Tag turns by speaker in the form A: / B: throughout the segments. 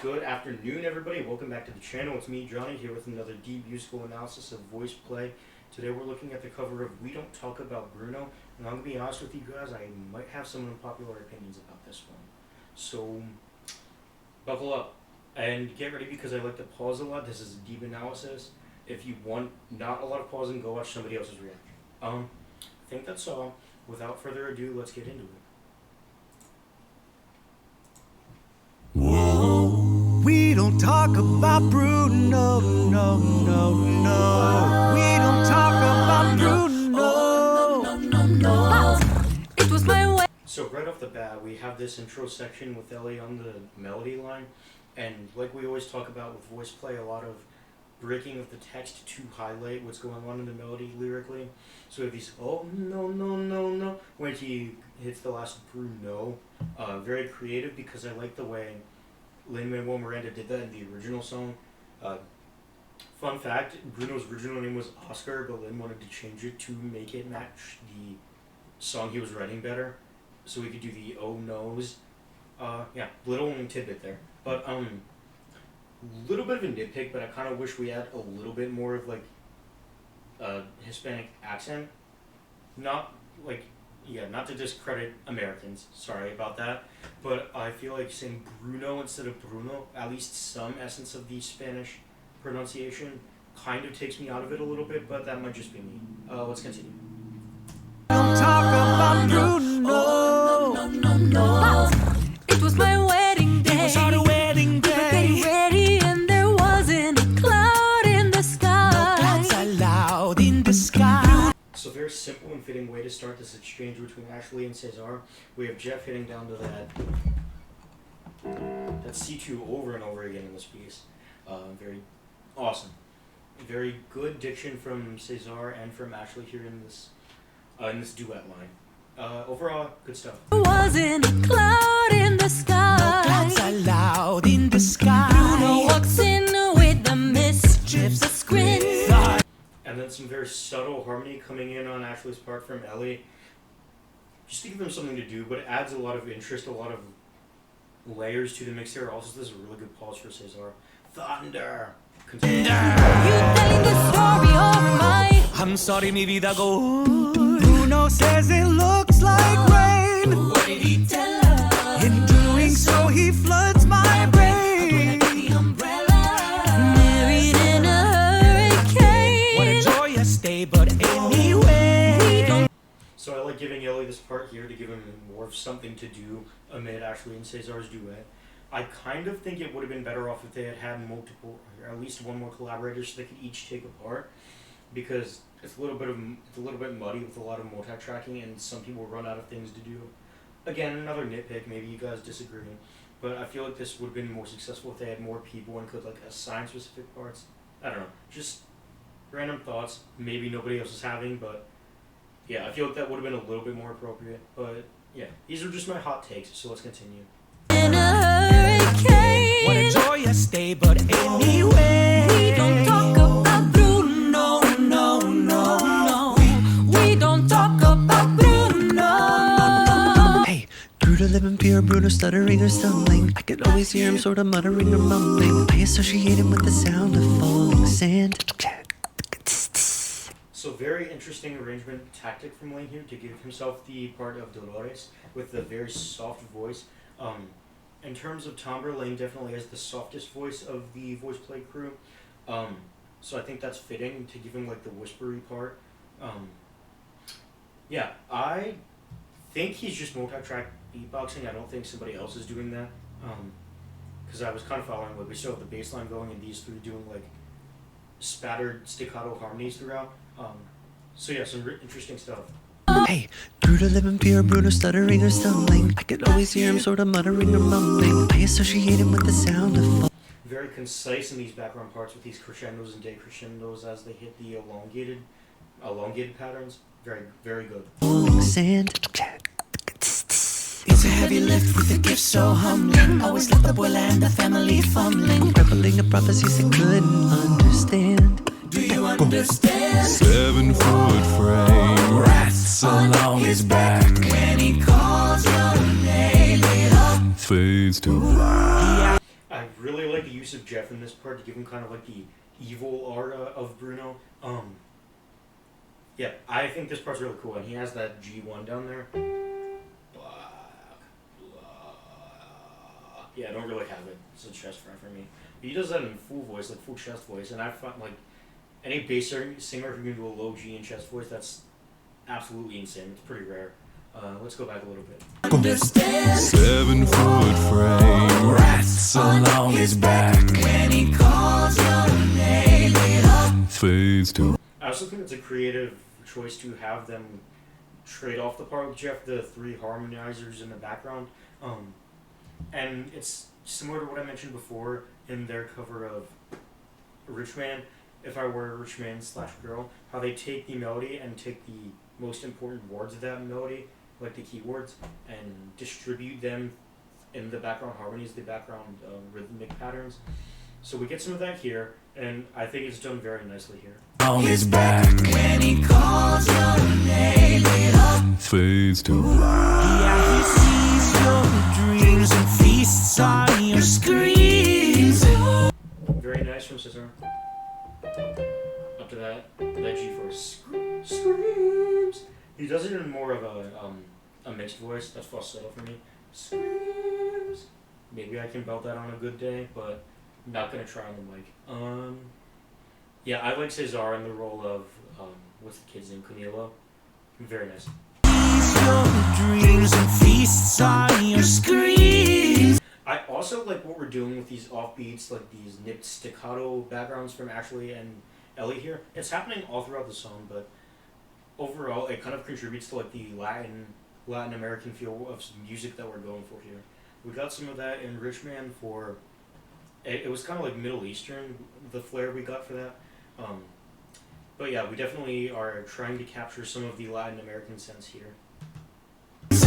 A: good afternoon, everybody. Welcome back to the channel. It's me, Johnny, here with another deep musical analysis of Voiceplay. Today we're looking at the cover of We Don't Talk About Bruno, and I'm going to be honest with you guys, I might have some unpopular opinions about this one. So, buckle up and get ready because I like to pause a lot. This is a deep analysis. If you want not a lot of pausing, go watch somebody else's reaction. I think that's all. Without further ado, let's get into it.
B: We don't talk about Bruno, no, no, no. We don't talk about Bruno.
C: It was my way.
A: So right off the bat, we have this intro section with Ellie on the melody line, and like we always talk about with Voiceplay, a lot of breaking of the text to highlight what's going on in the melody lyrically. So if he's oh no no no no when he hits the last Bruno, very creative because I like the way Lin-Manuel Miranda did that in the original song. Fun fact, Bruno's original name was Oscar, but Lin wanted to change it to make it match the song he was writing better, so we could do the oh no's. Yeah, little tidbit there. But little bit of a nitpick, but I kind of wish we had a little bit more of like a Hispanic accent. Not like, yeah, not to discredit Americans, sorry about that, but I feel like saying Bruno instead of Bruno, at least some essence of the Spanish pronunciation, kind of takes me out of it a little bit, but that might just be me. Let's continue.
B: Don't talk about Bruno.
C: No. It was my wedding day.
B: It was our wedding day.
C: Getting ready and there wasn't a cloud in the sky.
B: No clouds allowed in the sky.
A: So very simple and fitting way to start this exchange between Ashley and Cesar. We have Jeff hitting down to that C2 over and over again in this piece. Very awesome. Very good diction from Cesar and from Ashley here in this duet line. Overall, good stuff.
C: There wasn't a cloud in the sky.
B: No clouds allowed in the sky.
C: Bruno walks in with the mischiefs, a grin.
A: And then some very subtle harmony coming in on Ashley's part from Ellie. Just to give them something to do, but it adds a lot of interest, a lot of layers to the mix here. Also, this is a really good pause for Cesar. Thunder! Continue.
C: You telling the story over mine.
B: I'm sorry, mi vida go. Bruno says it looks like rain.
C: What did he tell her?
B: In doing so, he floods my brain.
C: The umbrella. Married in a hurricane.
B: What a joyous day, but anyway.
A: So I like giving Ellie this part here to give him more of something to do amid Ashley and Cesar's duet. I kind of think it would have been better off if they had had multiple, or at least one more collaborator, so they could each take a part, because it's a little bit muddy with a lot of multi-tracking, and some people run out of things to do. Again, another nitpick. Maybe you guys disagree, but I feel like this would have been more successful if they had more people and could like assign specific parts. I don't know, just random thoughts. Maybe nobody else is having, but yeah, I feel like that would have been a little bit more appropriate. But yeah, these are just my hot takes. So let's continue.
C: In a hurricane.
B: What a joyous day, but anyway.
C: We don't talk about Bruno, no, no, no. We don't talk about Bruno.
D: Hey, Bruno living pure, Bruno stuttering or stumbling. I can always hear him sort of muttering or mumbling. I associate him with the sound of falling sand.
A: So very interesting arrangement tactic from Lane here to give himself the part of Dolores with the very soft voice. In terms of timbre, Lane definitely has the softest voice of the Voiceplay crew. So I think that's fitting to give him like the whispery part. Yeah, I think he's just multi-track beatboxing. I don't think somebody else is doing that. Because I was kind of following like we still have the bass line going and these three doing like spattered staccato harmonies throughout. So yeah, some interesting stuff.
D: Hey, Bruno living pure, Bruno stuttering or stumbling. I can always hear him sort of muttering or mumbling. I associate him with the sound of falling.
A: Very concise in these background parts with these crescendos and decrescendos as they hit the elongated patterns. Very, very good.
D: Falling sand.
B: It's a heavy lift with a gift so humbling. Always left the abuela and the family fumbling.
D: Reveling a prophecies they couldn't understand.
B: Do you understand?
E: 7-foot frame,
B: Rats along his back. When he calls your name, it up
E: fades to black.
A: I really use of Jeff in this part to give him kind of like the evil aura of Bruno. Yeah, I think this part's really cool, and he has that G1 down there. Yeah, I don't really have it. It's a chest fry for me. But he does that in full voice, like full chest voice, and I find like any bass singer who can do a low G in chest voice, that's absolutely insane. It's pretty rare. Let's go back a little bit.
E: 7-foot frame.
B: Rats along his back when he calls your name.
E: Phase 2.
A: I also think it's a creative choice to have them trade off the part with Jeff, the 3 harmonizers in the background. And it's similar to what I mentioned before in their cover of Rich Man, If I Were a Rich Man / Girl, how they take the melody and take the most important words of that melody, like the keywords, and distribute them in the background harmonies, the background rhythmic patterns. So we get some of that here, and I think it's done very nicely here.
B: On his back when he calls your name.
E: Phase 2.
B: Yeah, he sees your dreams and feasts on your screams.
A: Very nice from Cesar. Up to that G for screams. He does it in more of a mixed voice. That's falsetto for me. Screams. Maybe I can belt that on a good day, but I'm not gonna try on the mic. Yeah, I like Cesar in the role of what's the kid's name? Camilo. Very nice.
B: Your dreams and feasts on your screams.
A: I also like what we're doing with these offbeats, like these nipped staccato backgrounds from Ashley and Ellie here. It's happening all throughout the song, but overall it kind of contributes to like the Latin American feel of some music that we're going for here. We got some of that in Rich Man for it was kind of like Middle Eastern, the flair we got for that. But yeah, we definitely are trying to capture some of the Latin American sense here.
B: We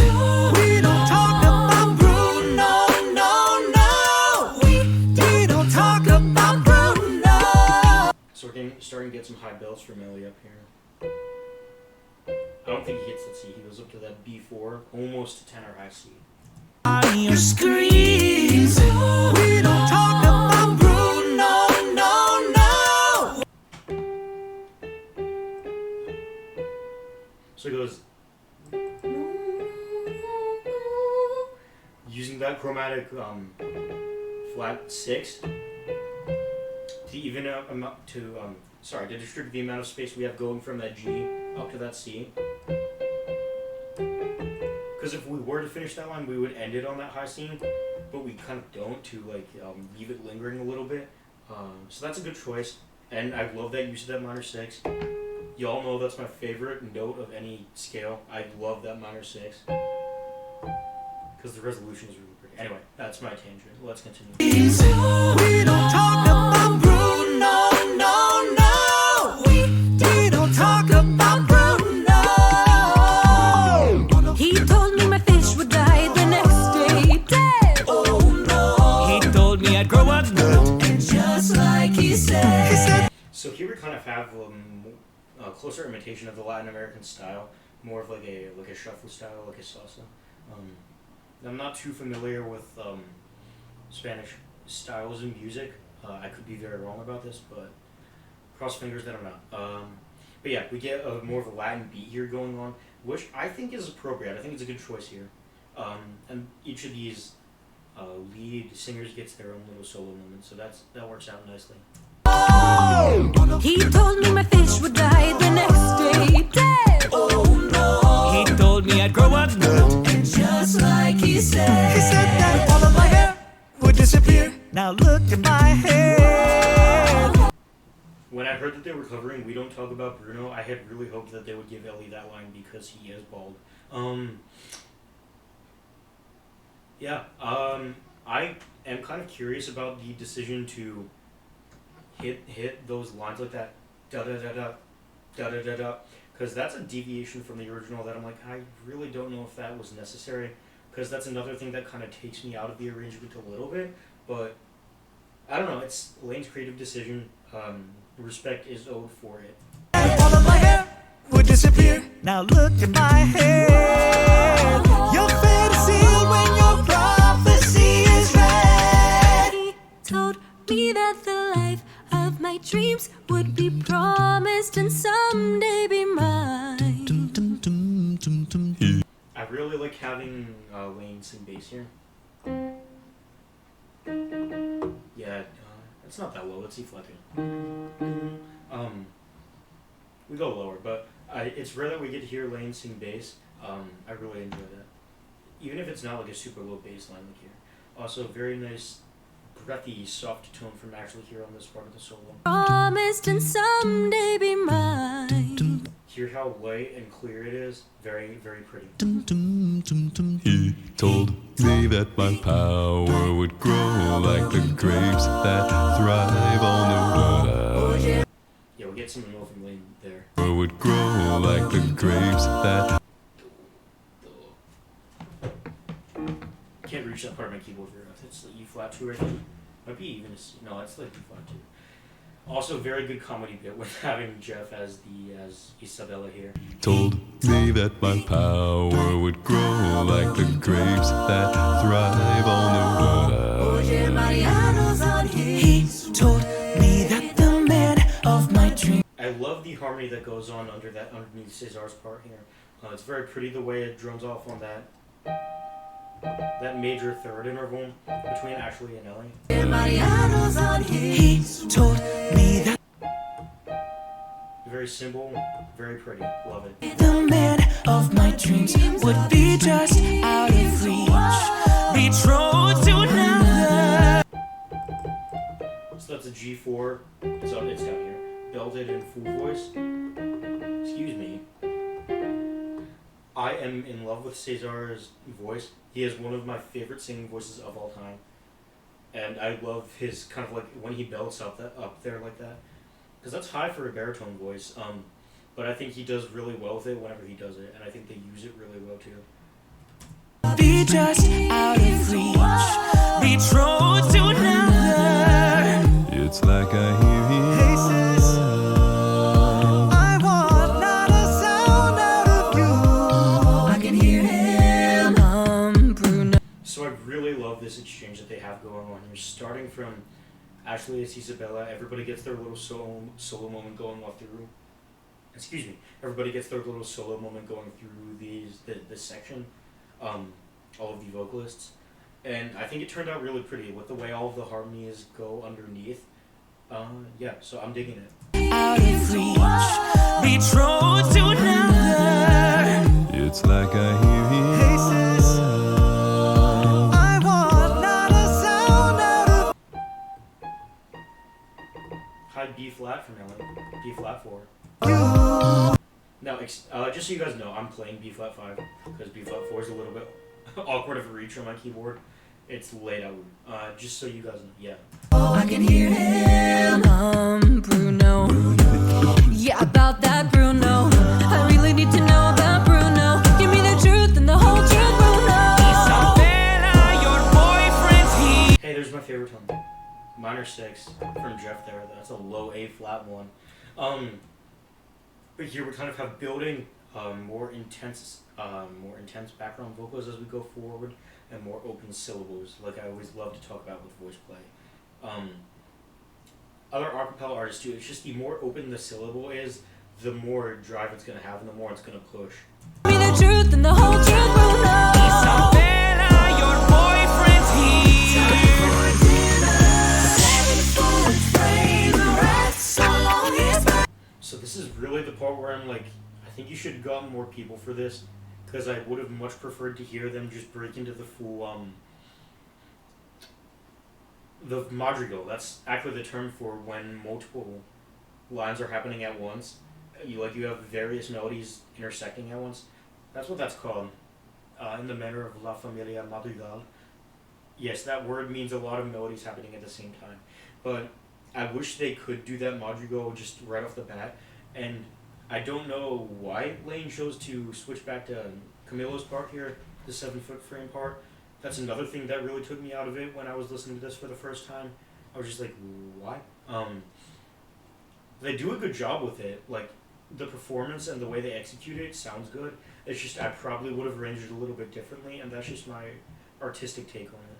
B: don't talk about Bruno, no. We don't talk about Bruno.
A: So we're starting to get some high belts from Ellie up here. I don't think he hits the C. He goes up to that B4, almost to tenor high C.
B: On your screams. We don't talk about Bruno, no.
A: So he goes using that chromatic flat 6 to even to distribute the amount of space we have going from that G up to that C. Because if we were to finish that line, we would end it on that high C, but we kind of don't, to like leave it lingering a little bit. So that's a good choice, and I love that use of that minor 6. Y'all know that's my favorite note of any scale. I love that minor 6 because the resolution is really pretty. Anyway, that's my tangent. Let's continue.
B: We don't talk about Bruno, no. We don't talk about Bruno.
C: He told me my fish would die the next day dead.
B: Oh no. He told me I'd grow up and just like he said.
A: So here we kind of have a closer imitation of the Latin American style, more of like a shuffle style, like a salsa. I'm not too familiar with Spanish styles in music. I could be very wrong about this, but cross fingers that I'm not. But yeah, we get more of a Latin beat here going on, which I think is appropriate. I think it's a good choice here. And each of these lead singers gets their own little solo moment, so that works out nicely.
C: He told me my fish would die the next day dead.
B: Oh no. He told me I'd grow up and just like he said. He said that all of my hair would disappear. Now look at my hair.
A: When I heard that they were covering We Don't Talk About Bruno, I had really hoped that they would give Ellie that line because he is bald. I am kind of curious about the decision to hit those lines like that, da-da-da-da, because that's a deviation from the original that I'm like, I really don't know if that was necessary, because that's another thing that kind of takes me out of the arrangement a little bit, but I don't know, it's Lane's creative decision. Respect is owed for it.
B: All of my hair would disappear. Now look at my hair. Your fantasy when your prophecy is read.
C: He told life of my dreams would be promised and someday be mine.
A: I really like having Lane sing bass here. Yeah, it's not that low. Let's see flat tune. We go lower, but it's rare that we get to hear Lane sing bass. I really enjoy that. Even if it's not like a super low bass line like here. Also, very nice, breathy, soft tone from actually here on this part of the solo.
C: Promised and someday be mine.
A: Hear how light and clear it is? Very, very pretty.
E: He told me that my power would grow like the grapes that thrive on the wild.
A: Yeah, we get some more from Lane there.
E: Would grow like the grapes that.
A: Can't reach that part of my keyboard very well. It's like E flat 2 right there. Might be even a C. No, it's like E flat 2. Also, very good comedy bit with having Jeff as Isabella here.
E: Told me that my power would grow like the grapes that thrive on the wild.
B: He told me that the man of my dreams.
A: I love the harmony that goes on underneath Cesar's part here. It's very pretty the way it drums off on that major third interval between Ashley and Ellie.
B: He told me that
A: Very simple, very pretty. Love it.
B: the man of my dreams would be just out of reach, betrothed to another.
A: So that's a G4. It's down here. Belted in full voice. Excuse me. I am in love with Cesar's voice. He is one of my favorite singing voices of all time. And I love his kind of like when he belts up there like that. Because that's high for a baritone voice. But I think he does really well with it whenever he does it. And I think they use it really well too.
B: Be just out of reach, betrothed to another.
E: It's like I hear him.
B: I want not a sound out of you. I can hear him, Bruno.
A: So I really love this exchange that they have going on here. Starting from Ashley as Isabella, everybody gets their little solo moment going off through. Excuse me. Everybody gets their little solo moment going through this section. All of the vocalists, and I think it turned out really pretty with the way all of the harmonies go underneath. Yeah, so I'm digging it.
B: Out of reach, betrothed to another.
E: It's like I hear him.
B: I want not a sound out of
A: High B flat from Ellen. B flat 4. Now, just so you guys know, I'm playing B flat 5 because B flat 4 is a little bit awkward of a reach on my keyboard. It's laid out. Just so you guys know, yeah.
C: I can hear him, Bruno. Yeah, about that Bruno. I really need to know about Bruno. Give me the truth and the whole truth, Bruno.
B: Isabella, your boyfriend's he.
A: Hey, there's my favorite tone. Minor 6 from Jeff there. That's a low A flat 1. But here we kind of have building more intense background vocals as we go forward, and more open syllables, like I always love to talk about with Voiceplay. Other acapella artists too. It's just the more open the syllable is, the more drive it's gonna have, and the more it's gonna push.
C: Give me the truth and the whole truth, Bruno.
B: Isabella, your boyfriend's he.
A: So this is really the part where I'm like, I think you should have gotten more people for this, because I would have much preferred to hear them just break into the full, the madrigal. That's actually the term for when multiple lines are happening at once. You have various melodies intersecting at once. That's what that's called, in the manner of La Familia Madrigal. Yes, that word means a lot of melodies happening at the same time. But I wish they could do that madrigal just right off the bat. And I don't know why Lane chose to switch back to Camilo's part here, the 7-foot frame part. That's another thing that really took me out of it when I was listening to this for the first time. I was just like, why? They do a good job with it. Like, the performance and the way they execute it sounds good. It's just I probably would have arranged it a little bit differently, and that's just my artistic take on it.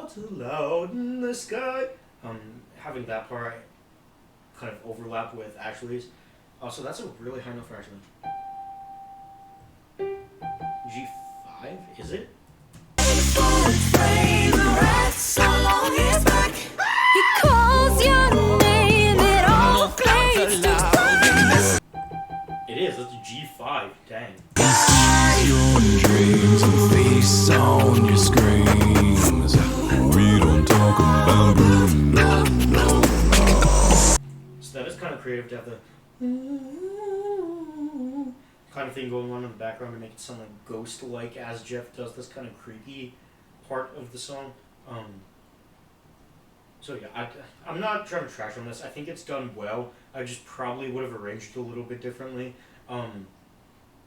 A: clouds are loud in the sky. Having that part kind of overlap with Ashley's. So that's a really high note for Ashley. G5, is it?
C: He calls your name, it all fades to black.
A: It is. That's a G5. Dang.
E: Your dreams and face on your screens. We don't talk about Bruno.
A: So that is kind of creative to have the kind of thing going on in the background to make it sound like ghost-like as Jeff does this kind of creepy part of the song. So yeah, I'm not trying to trash on this. I think it's done well. I just probably would have arranged it a little bit differently.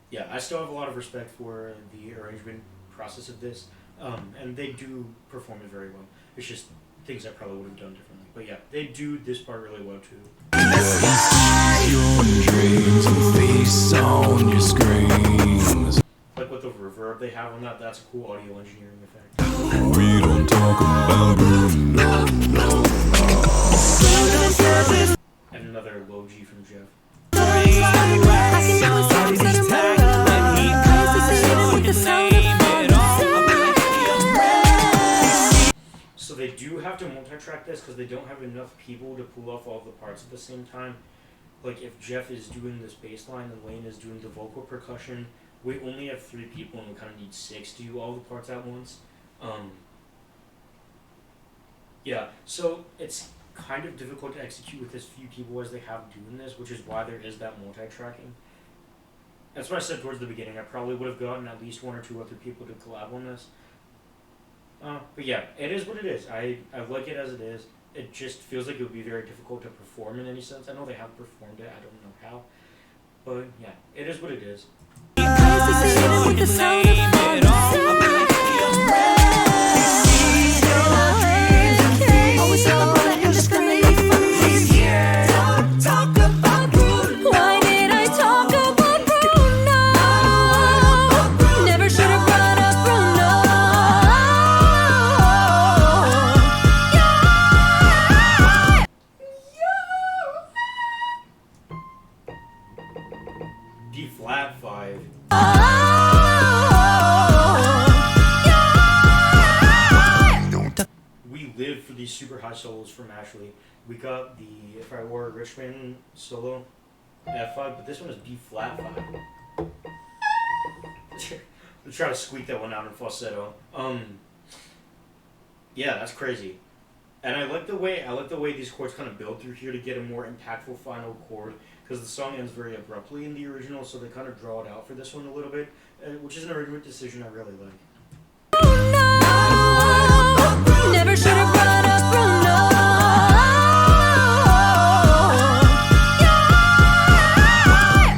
A: Yeah, I still have a lot of respect for the arrangement process of this, and they do perform it very well. It's just things I probably would have done differently. But yeah, they do this part really well too.
E: Your dreams and face on your screens.
A: Like with the reverb they have on that, that's a cool audio engineering effect.
E: We don't talk about Bruno.
A: And another low G from Jeff. So they do have to multi-track this because they don't have enough people to pull off all the parts at the same time. Like if Jeff is doing this bass line and Lane is doing the vocal percussion, we only have 3 people and we kind of need 6 to do all the parts at once. Yeah, so it's kind of difficult to execute with as few people as they have doing this, which is why there is that multi-tracking. That's what I said towards the beginning. I probably would have gotten at least 1 or 2 other people to collab on this. But yeah, it is what it is. I like it as it is. It just feels like it would be very difficult to perform in any sense. I know they have performed it, I don't know how. But yeah, it is what it is.
C: Why did I talk about Bruno? Never should have brought up Bruno.
A: D flat 5. We live for these super high solos from Ashley. We got the If I Were a Richmond solo, F5, but this one is B flat 5. Let's try to squeak that one out in falsetto. Yeah, that's crazy. And I like the way these chords kind of build through here to get a more impactful final chord, because the song ends very abruptly in the original, so they kind of draw it out for this one a little bit, which is an arrangement decision I really like.
C: Never should have brought up Bruno.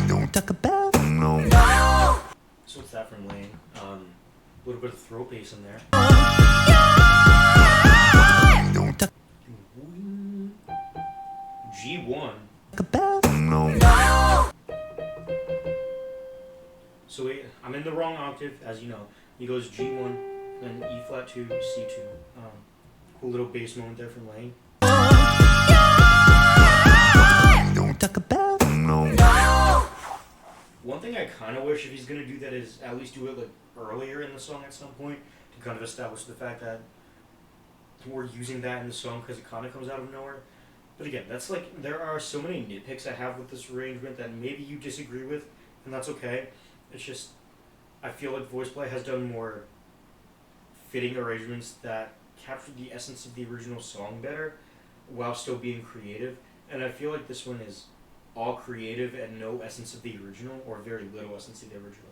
D: Don't talk about no.
A: So what's that from Lane? A little bit of throat bass in there.
D: Don't talk
A: G1.
D: about no.
A: So I'm in the wrong octave, as you know. He goes G1, then E flat 2, C2. Cool little bass moment there from Lane.
D: Don't talk about no.
A: One thing I kind of wish if he's going to do that is at least do it like earlier in the song at some point to kind of establish the fact that we're using that in the song because it kind of comes out of nowhere. But again, that's like, there are so many nitpicks I have with this arrangement that maybe you disagree with, and that's okay. It's just, I feel like Voiceplay has done more fitting arrangements that capture the essence of the original song better while still being creative. And I feel like this one is all creative and no essence of the original, or very little essence of the original.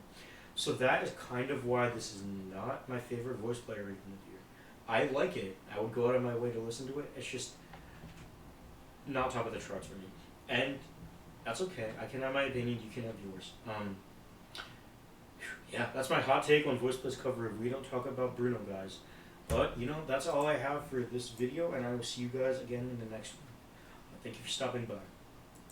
A: So that is kind of why this is not my favorite Voiceplay arrangement of the year. I like it. I would go out of my way to listen to it. It's just not top of the charts for me. And that's okay. I can have my opinion. You can have yours. Yeah, that's my hot take on Voiceplay's cover of We Don't Talk About Bruno, guys. But, you know, that's all I have for this video, and I will see you guys again in the next one. Thank you for stopping by.